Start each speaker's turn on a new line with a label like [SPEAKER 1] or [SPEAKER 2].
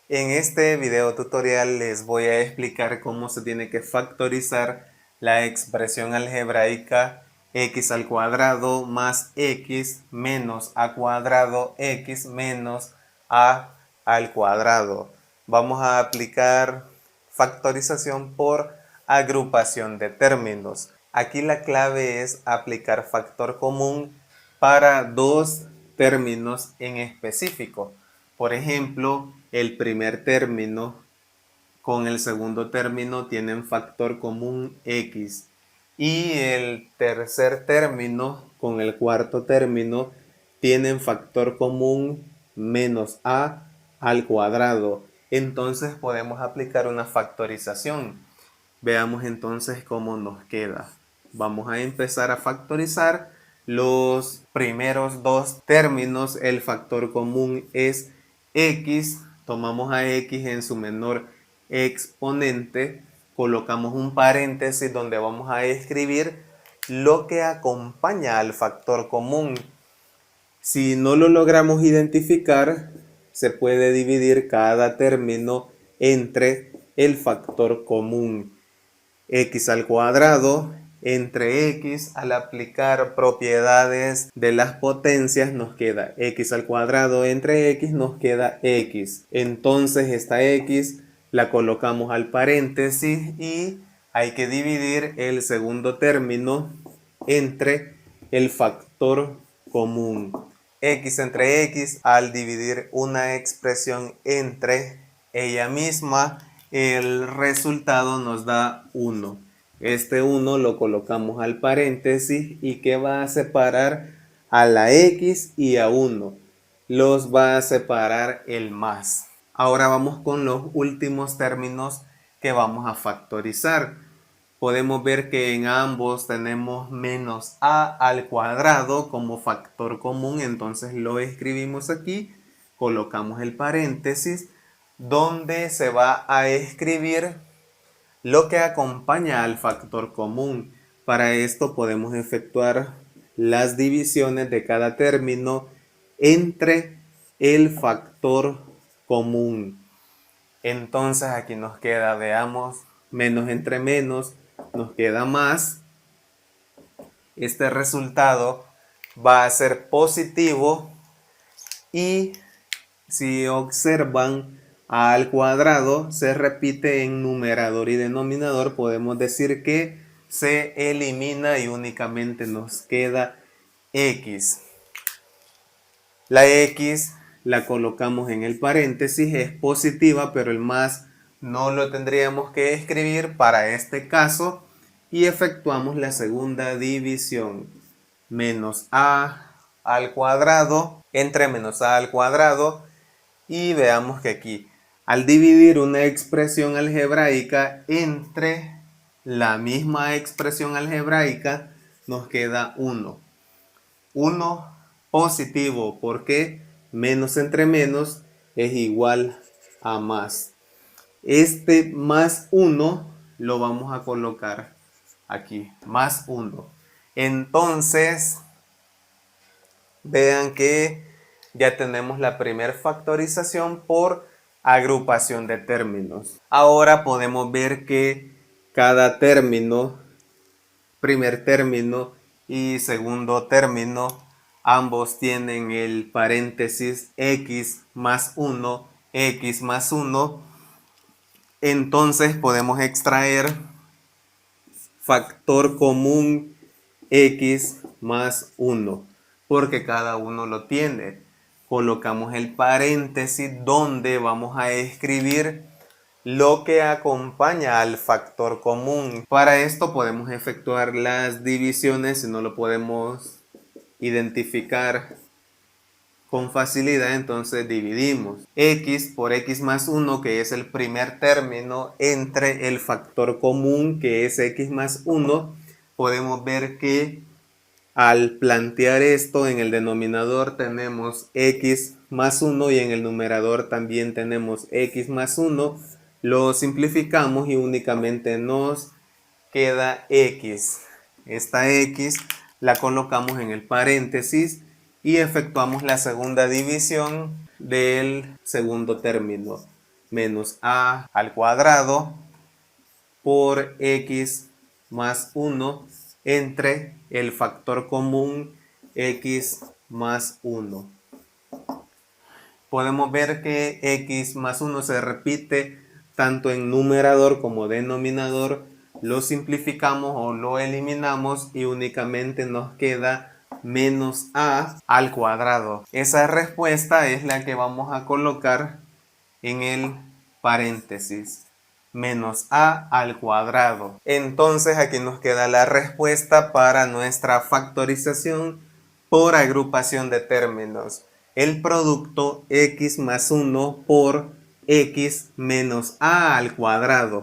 [SPEAKER 1] En este video tutorial les voy a explicar cómo se tiene que factorizar la expresión algebraica x al cuadrado más x menos a cuadrado x menos a al cuadrado. Vamos a aplicar factorización por agrupación de términos. Aquí la clave es aplicar factor común para dos términos en específico. Por ejemplo, el primer término con el segundo término tienen factor común x y el tercer término con el cuarto término tienen factor común menos a al cuadrado. Entonces podemos aplicar una factorización. Veamos entonces cómo nos queda. Vamos a empezar a factorizar los primeros dos términos. El factor común es x. Tomamos a x en su menor exponente. Colocamos un paréntesis donde vamos a escribir lo que acompaña al factor común. Si no lo logramos identificar, se puede dividir cada término entre el factor común. X al cuadrado entre x, al aplicar propiedades de las potencias nos queda x al cuadrado entre x, nos queda x. Entonces esta x la colocamos al paréntesis y hay que dividir el segundo término entre el factor común. X entre x, al dividir una expresión entre ella misma, el resultado nos da 1. Este 1 lo colocamos al paréntesis y que va a separar a la x y a 1. Los va a separar el más. Ahora vamos con los últimos términos que vamos a factorizar. Podemos ver que en ambos tenemos menos a al cuadrado como factor común, entonces lo escribimos aquí, colocamos el paréntesis donde se va a escribir lo que acompaña al factor común. Para esto podemos efectuar las divisiones de cada término entre el factor común. Entonces aquí nos queda, veamos, menos entre menos, nos queda más. Este resultado va a ser positivo y si observan, a al cuadrado se repite en numerador y denominador. Podemos decir que se elimina y únicamente nos queda x. La x la colocamos en el paréntesis, es positiva, pero el más no lo tendríamos que escribir para este caso y efectuamos la segunda división. Menos a al cuadrado entre menos a al cuadrado y veamos que aquí al dividir una expresión algebraica entre la misma expresión algebraica nos queda 1. 1 positivo porque menos entre menos es igual a más. Este más 1 lo vamos a colocar aquí, más 1. Entonces, vean que ya tenemos la primera factorización por agrupación de términos. Ahora podemos ver que cada término, primer término y segundo término, ambos tienen el paréntesis x más 1, x más 1. Entonces podemos extraer factor común x más 1, porque cada uno lo tiene. Colocamos el paréntesis donde vamos a escribir lo que acompaña al factor común. Para esto podemos efectuar las divisiones si no lo podemos identificar con facilidad, entonces dividimos x por x más 1, que es el primer término, entre el factor común, que es x más 1. Podemos ver que al plantear esto, en el denominador tenemos x más 1 y en el numerador también tenemos x más 1. Lo simplificamos y únicamente nos queda x. Esta x la colocamos en el paréntesis y efectuamos la segunda división del segundo término. menos a al cuadrado por x más 1 entre el factor común x más 1. Podemos ver que x más 1 se repite tanto en numerador como denominador. Lo simplificamos o lo eliminamos y únicamente nos queda menos a al cuadrado. Esa respuesta es la que vamos a colocar en el paréntesis. Menos a al cuadrado. Entonces aquí nos queda la respuesta para nuestra factorización por agrupación de términos. El producto x más 1 por x menos a al cuadrado.